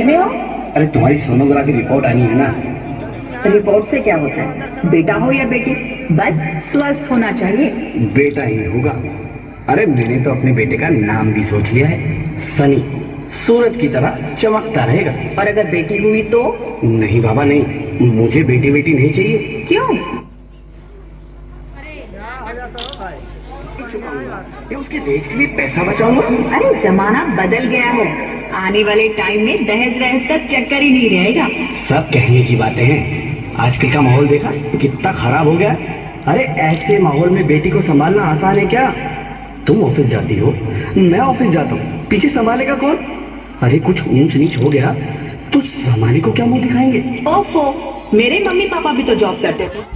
दिल्ली में हो? अरे तुम्हारी सोनोग्राफी रिपोर्ट आनी है ना। रिपोर्ट से क्या होता है? बेटा हो या बेटी, बस स्वस्थ होना चाहिए। बेटा ही होगा। अरे मैंने तो अपने बेटे का नाम भी सोच लिया है, सनी। सूरज की तरह चमकता रहेगा। और अगर बेटी हुई तो? नहीं बाबा नहीं, मुझे बेटी बेटी नहीं चाहिए। क्यों? ये उसके दहेज के लिए पैसा बचाऊंगा। अरे जमाना बदल गया है, आने वाले टाइम में दहेज वहेज का चक्कर ही नहीं रहेगा। सब कहने की बातें हैं, आजकल का माहौल देखा कितना खराब हो गया। अरे ऐसे माहौल में बेटी को संभालना आसान है क्या? तुम ऑफिस जाती हो, मैं ऑफिस जाता हूँ, पीछे संभालेगा कौन? अरे कुछ ऊंच नीच हो गया तो जमाने को क्या मुंह दिखाएंगे? ओफो, मेरे मम्मी पापा भी तो जॉब करते थे।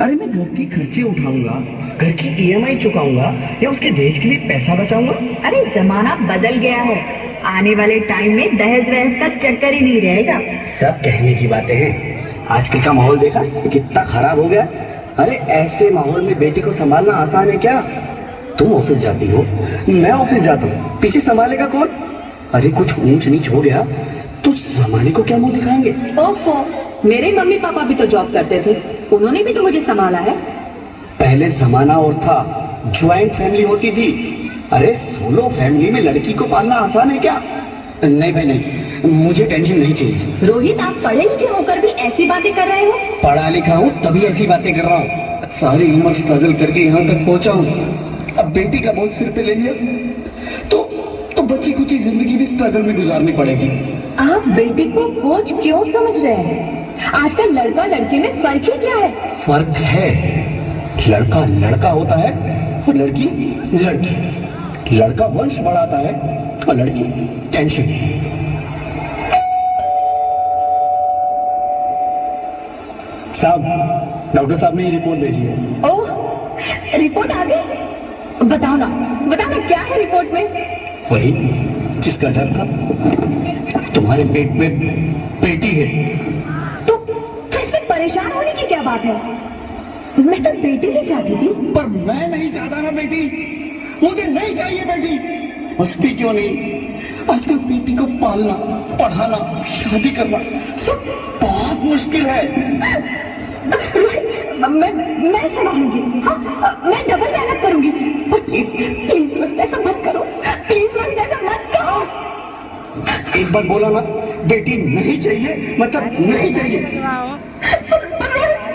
अरे मैं घर के खर्चे उठाऊंगा, घर की ईएमआई चुकाऊंगा या उसके दहेज के लिए पैसा बचाऊंगा? अरे जमाना बदल गया है, आने वाले टाइम में दहेज वहेज का चक्कर ही नहीं रहेगा। सब कहने की बातें हैं, आजकल का माहौल देखा कितना खराब हो गया। अरे ऐसे माहौल में बेटी को संभालना आसान है क्या? तुम ऑफिस जाती हो, मैं ऑफिस जाता हूँ, पीछे संभालेगा कौन? अरे कुछ ऊंच नीच हो गया तो जमाने को क्या मुंह दिखाएंगे? ओफो, मेरे मम्मी पापा भी तो जॉब करते थे, उन्होंने भी तो मुझे संभाला है। पहले जमाना और था, ज्वाइंट फैमिली होती थी। अरे सोलो फैमिली में लड़की को पालना आसान है क्या? नहीं भाई नहीं, मुझे टेंशन नहीं चाहिए। रोहित, आप पढ़े लिखे होकर भी ऐसी बातें कर रहे हो? पढ़ा लिखा हूँ तभी ऐसी बातें कर रहा हूँ। सारी उम्र स्ट्रगल करके यहाँ तक पहुँचा हूँ, अब बेटी का बोझ सिर पे ले लिया तो बची कुची जिंदगी भी स्ट्रगल में गुजारनी पड़ेगी। आप बेटी को बोझ क्यों समझ रहे हैं? आजकल लड़का लड़की में फर्क ही क्या है? फर्क है, लड़का लड़का होता है और लड़की लड़की। लड़का वंश बढ़ाता है और लड़की टेंशन। साहब, डॉक्टर साहब ने ये रिपोर्ट भेजी है। ओह, रिपोर्ट आ गई? बताओ ना क्या है रिपोर्ट में? वही जिसका डर था, तुम्हारे पेट में बेटी है। तो इसमें परेशान होने की क्या बात है? मैं तो बेटी ही चाहती थी। पर मैं नहीं चाहता ना बेटी, मुझे नहीं चाहिए बेटी। मस्ती क्यों नहीं, आजकल बेटी को पालना, पढ़ाना, शादी करना सब बहुत मुश्किल है। मैं संभालूंगी, हाँ, मैं डबल मेहनत करूंगी, पर प्लीज प्लीज ऐसा मत करो, प्लीज ऐसा मत करो। एक बार बोला ना, बेटी नहीं चाहिए मतलब नहीं चाहिए।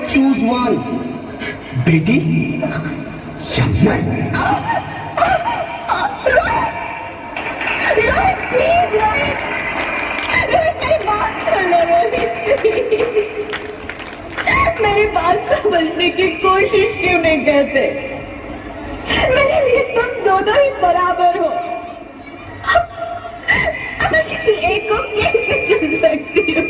चूज वन, बेटी या मैं। प्लीज मेरी बात सुन लो रोहित, मेरी बात समझने की कोशिश क्यों नहीं करते? मेरे लिए तुम दोनों ही बराबर हो, मैं किसी एक को कैसे चुन सकती हूँ?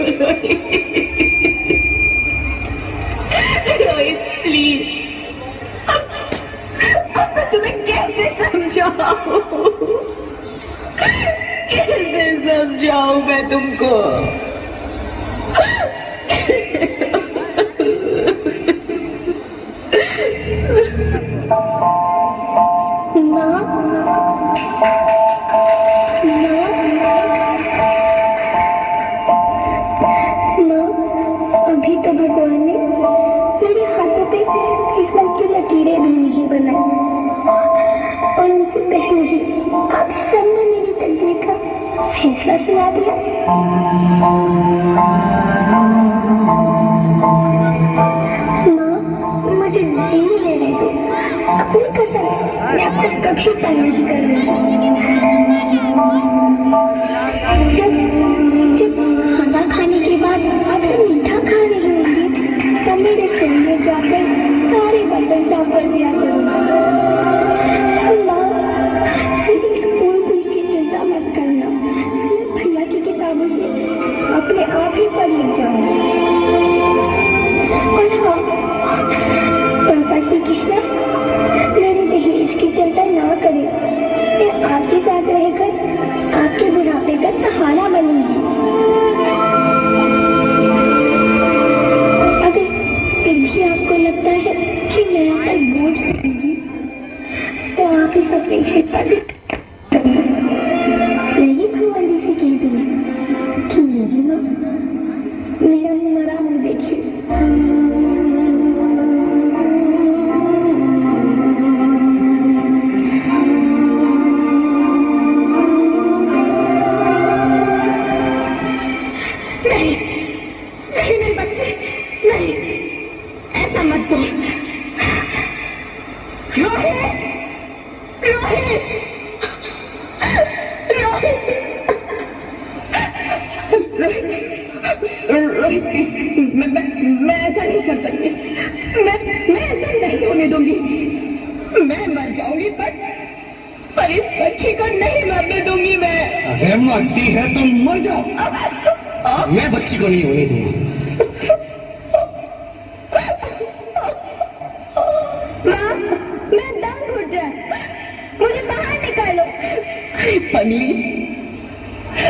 रोहित प्लीज, अब मैं तुम्हें कैसे समझाऊं? कैसे समझाऊं मैं तुमको? अभी तो भगवान ने मेरे हाथों पे फिसल की लकीरें भी नहीं बनाई, और उनसे पहले ही आप सबने मेरी तकदीर का फैसला सुना दिया। माँ, मुझे जीने लेने दो, अपनी कसम, मैं आपको कभी तंग नहीं कर रही। जब खाना खाने के बाद आप सब मीठा खा रही होंगी, तब मेरे सिर में जाकर सारे बर्तन साफ कर दिया करूँगा। स्कूल की चिंता मत करना, मैं भैया की किताबों से अपने आप ही पढ़ लिख जाऊंगी। और हाँ, पापा से कहना मेरे दहेज की चिंता ना करें, मैं आपके साथ रहकर आपके बुढ़ापे रोहित प्लीज, मैं ऐसा नहीं कर सकती। मैं ऐसा नहीं होने दूंगी। मैं मर जाऊंगी पर इस बच्ची को नहीं मरने दूंगी मैं। अरे मरती है तो मर जाओ, मैं बच्ची को नहीं होने दूंगा। माँ, मैं दम घुट रहा है, मुझे बाहर निकालो। अरे पगली,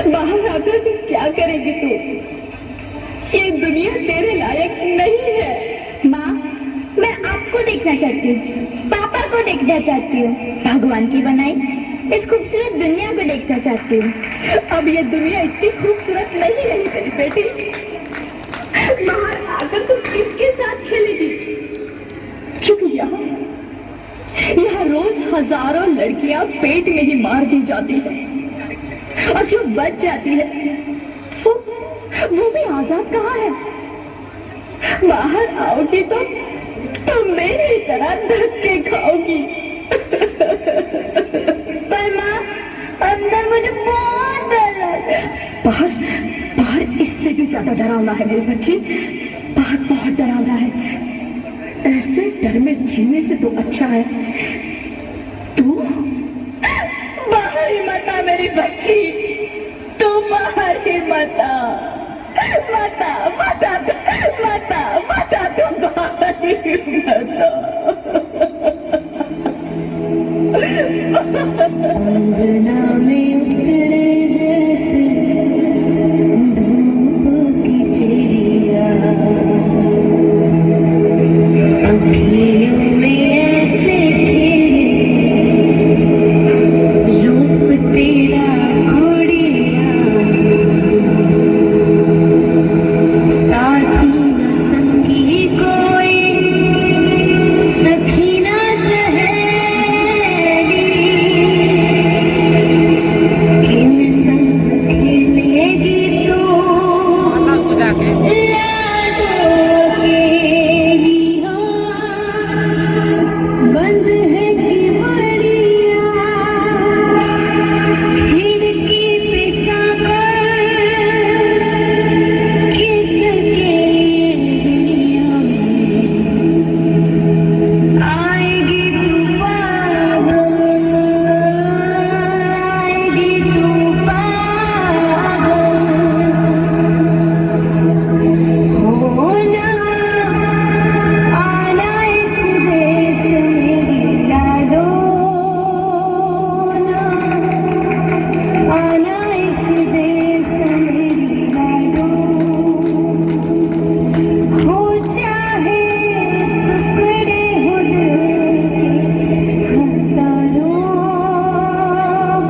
बाहर आकर क्या करेगी तू? ये दुनिया तेरे लायक नहीं है। माँ, मैं आपको देखना चाहती हूँ, पापा को देखना चाहती हूँ, भगवान की बनाई इस खूबसूरत दुनिया को देखना चाहती हूँ। अब ये दुनिया इतनी खूबसूरत नहीं रही तेरी बेटी। बाहर आकर तू किसके साथ खेलेगी? क्योंकि यहाँ रोज हजारों लड़कियां पेट में ही मार दी जाती है, और जो बच जाती है वो भी आजाद कहाँ है? बाहर आओगी तो मेरी तरह धक्के खाओगी। पर माँ, अंदर मुझे बहुत डर लग रहा है। बाहर इससे भी ज्यादा डरावना है मेरी बच्ची। बाहर बहुत डरावना है। ऐसे डर में जीने से तो अच्छा है तू बाहर ही मत आ मेरी बच्ची। तू बाहर ही मत आ, मत आ, मत आ, मत आ, मत आ, तू बाहर ही मत आ। अंगना में उतरे जैसे धूप की चिड़िया, अखियों में ऐसे खेले रूप तेरा घोड़िया, साथी न संगी कोई, सखी न सहेली, किन संग खेलेगी तू यादों के लिया। बंद है दीवारियां, खिड़की पे साकर, किसके लिए दुनिया में आएगी तू पागल, आएगी तू पागल। होना आना इस देश मेरी लाडो ना, आना इस देश मेरी लाडो। हो चाहे टुकड़े हो दिल के हजारों,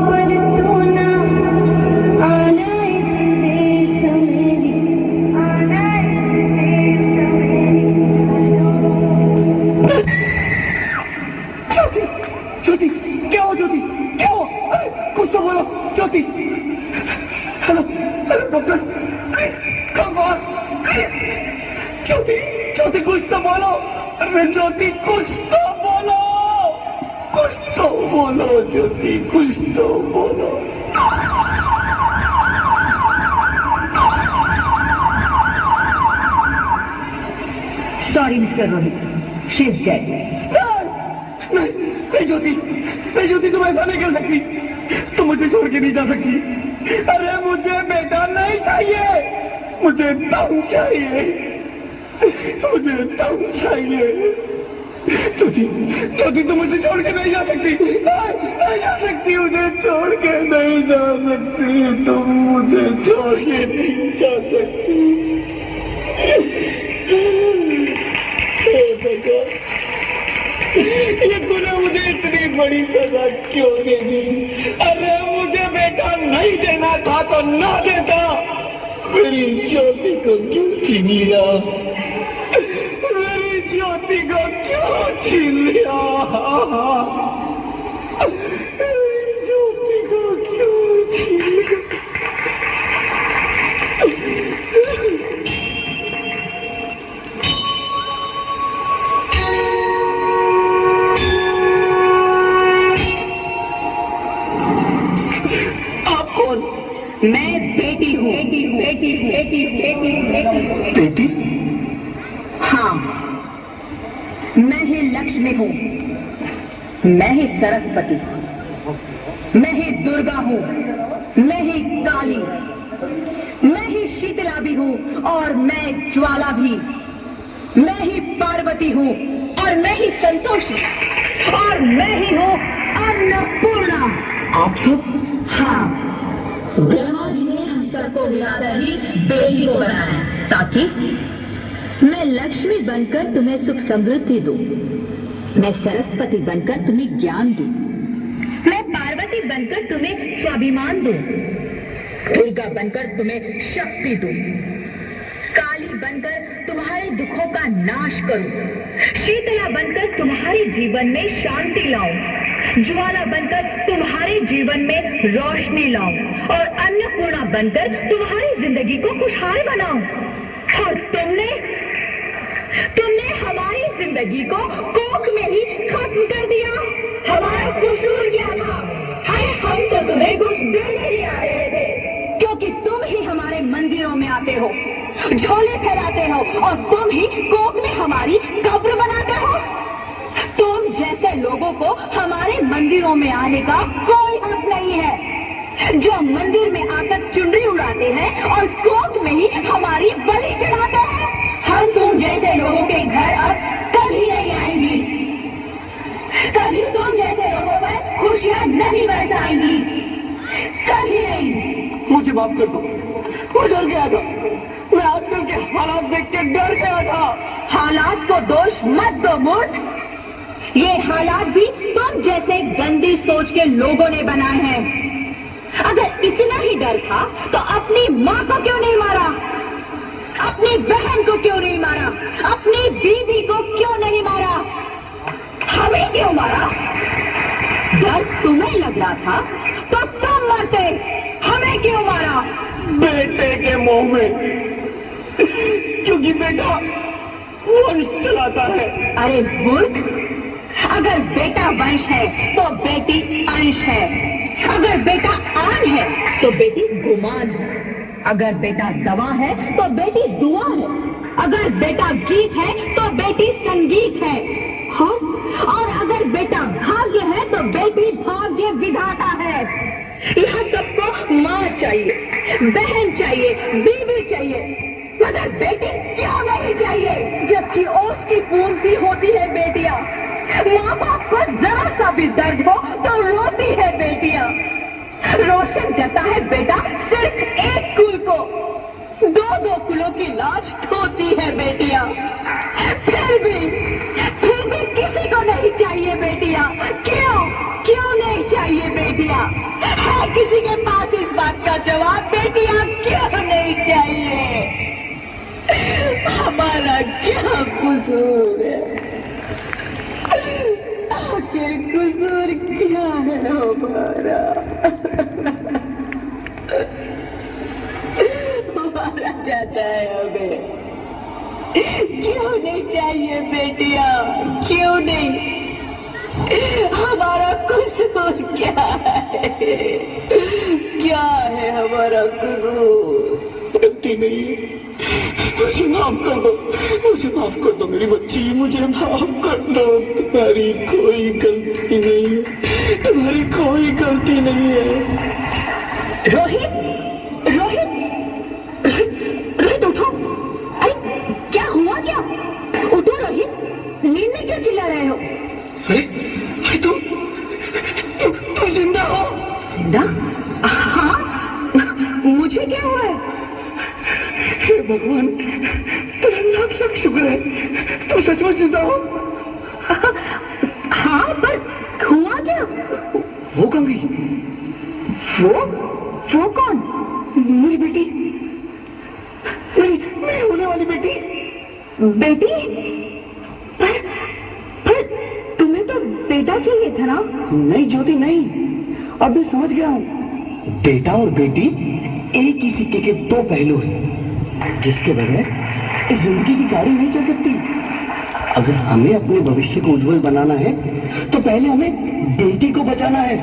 पर तू ना आना इस देश मेरी, आना इस देश मेरी। ज्योति, ज्योति, क्या हो ज्योति, क्या हो? अरे कुछ तो बोलो Jyoti. Hello, hello doctor, please come fast, please. Jyoti, Jyoti कुछ तो बोलो। अरे ज्योति कुछ तो बोलो, कुछ तो बोलो ज्योति, कुछ तो बोलो। Sorry, Mr. Rohit. She's dead. नहीं, नहीं ज्योति, नहीं ज्योति, तुम ऐसा नहीं कर सकती। तुम मुझे छोड़ के नहीं जा सकती। अरे मुझे बेटा नहीं चाहिए, मुझे दम चाहिए, मुझे दम चाहिए। ज्योति, ज्योति तुम मुझे छोड़ के नहीं जा सकती, नहीं जा सकती, मुझे छोड़ के नहीं जा सकती, तुम मुझे छोड़ के नहीं जा सकती। ये तूने मुझे इतनी बड़ी सजा क्यों दे दी? अरे मुझे बेटा नहीं देना था तो ना देता, मेरी ज्योति को क्यों छीन लिया? मेरी ज्योति को क्यों छीन लिया? मेरी ज्योति को क्यों छीन लिया? मैं बेटी हूँ। बेटी? हाँ, मैं ही लक्ष्मी हूँ, मैं ही सरस्वती, मैं ही दुर्गा हूँ, मैं ही काली, मैं ही शीतला भी हूँ और मैं ज्वाला भी, मैं ही पार्वती हूँ और मैं ही संतोषी और मैं ही हूँ अन्नपूर्णा। आप सब? हाँ, ब्रह्मा जी ने हम सबको मिलाकर ही बेटी को बनाया ताकि मैं लक्ष्मी बनकर तुम्हें सुख समृद्धि दूं, मैं सरस्वती बनकर तुम्हें ज्ञान दूं, मैं पार्वती बनकर तुम्हें स्वाभिमान दूं, दुर्गा बनकर तुम्हें शक्ति दूं, काली बनकर तुम्हारे दुखों का नाश करूं, शीतला बनकर तुम्हारे जीवन में शांति लाऊं, ज्वाला बनकर तुम्हारे जीवन में रोशनी लाऊं और अन्नपूर्णा बनकर तुम्हारी जिंदगी को खुशहाल बनाऊं। और तुमने हमारी जिंदगी को कोख में ही खत्म कर दिया। हमारा कसूर क्या था? अरे हम तो तुम्हें कुछ देने ही आ रहे थे, क्योंकि तुम ही हमारे मंदिरों में आते हो, झोले फैलाते हो और तुम ही कोख में हमारी कब्र बनाते हो। तुम जैसे लोगों को हमारे मंदिरों में आने का कोई हक नहीं है, जो मंदिर में आकर चुनरी उड़ाते हैं और कोख में ही हमारी बलि चढ़ाते हैं। हम तुम जैसे लोगों के घर अब कभी नहीं आएंगी, कभी तुम जैसे लोगों पर खुशियां नहीं बरसाएंगी, कभी नहीं। मुझे माफ कर दो, मैं डर गया था, मैं आजकल के हालात देख के डर गया था। हालात को दोष मत दो मूर्ख, ये हालात भी तुम जैसे गंदी सोच के लोगों ने बनाए हैं। अगर इतना ही डर था तो अपनी माँ को क्यों नहीं मारा, अपनी बहन को क्यों नहीं मारा, अपनी बीवी को क्यों नहीं मारा, हमें क्यों मारा? डर तुम्हें लग रहा था तो तुम मरते, हमें क्यों मारा? बेटे के मुंह में, क्योंकि बेटा वंश चलाता है। अरे मूर्ख, अगर बेटा वंश है तो बेटी अंश है, अगर बेटा आन है तो बेटी गुमान है, अगर बेटा दवा है तो बेटी दुआ है, अगर बेटा गीत है तो बेटी संगीत है, और अगर बेटा भाग्य है तो बेटी भाग्य विधाता है। यह सबको माँ चाहिए, बहन चाहिए, बीवी चाहिए, मगर बेटी क्यों नहीं चाहिए? जबकि ओस की फूल सी होती है बेटियां, माँ बाप को जरा सा भी दर्द हो तो रोती है बेटियां। रोशन करता है बेटा सिर्फ एक कुल को, दो कुलों की लाज ढोती है बेटियां। फिर भी किसी को नहीं चाहिए बेटियां। क्यों नहीं चाहिए बेटियां? है किसी के पास इस बात का जवाब? बेटियां क्यों नहीं चाहिए? हमारा क्या कसूर है? आखिर कसूर क्या है हमारा? मारा जाता है हमें, क्यों नहीं चाहिए बेटियां? क्यों नहीं? हमारा कसूर क्या है? क्या है हमारा कसूर? गलती नहीं है, मुझे माफ कर दो, मुझे माफ कर दो मेरी बच्ची, मुझे माफ कर दो। तुम्हारी कोई गलती नहीं है, तुम्हारी कोई गलती नहीं है। रोहित, उठो। अरे क्या हुआ? क्या? उठो रोहित, नींद में क्यों चिल्ला रहे हो? अरे तुम जिंदा हो? जिंदा? हाँ, मुझे क्या हुआ है? हे भगवान, तेरा लाख लाख शुक्र है, तुम सचमुच जिंदा हो। हाँ, पर हुआ क्या? वो कहाँ गई? वो कौन? मेरी बेटी, मेरी होने वाली बेटी। बेटी? पर तुम्हें तो बेटा चाहिए था ना? नहीं ज्योति, नहीं, अब मैं समझ गया हूँ। बेटा और बेटी एक ही सिक्के के दो पहलू हैं, जिसके बगैर इस जिंदगी की गाड़ी नहीं चल सकती। अगर हमें अपने भविष्य को उज्जवल बनाना है तो पहले हमें बेटी को बचाना है।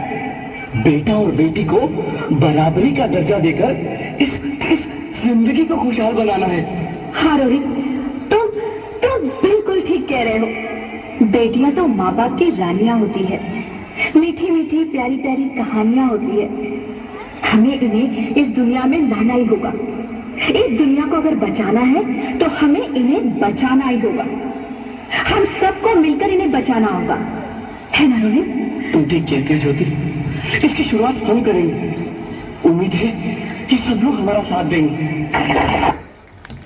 बेटा और बेटी को बराबरी का दर्जा देकर इस जिंदगी को खुशहाल बनाना है। हाँ रोहित, तुम बिल्कुल ठीक कह रहे हो। बेटियां तो माँ बाप की रानियां होती है, मीठी मीठी प्यारी प्यारी कहानियां होती है। हमें इन्हें इस दुनिया में लाना ही होगा। इस दुनिया को अगर बचाना है तो हमें इन्हें बचाना ही होगा। हम सबको मिलकर इन्हें बचाना होगा, है ना रोहित? तुम ठीक कहती हो ज्योति, इसकी शुरुआत हम करेंगे। उम्मीद है कि सब लोग हमारा साथ देंगे।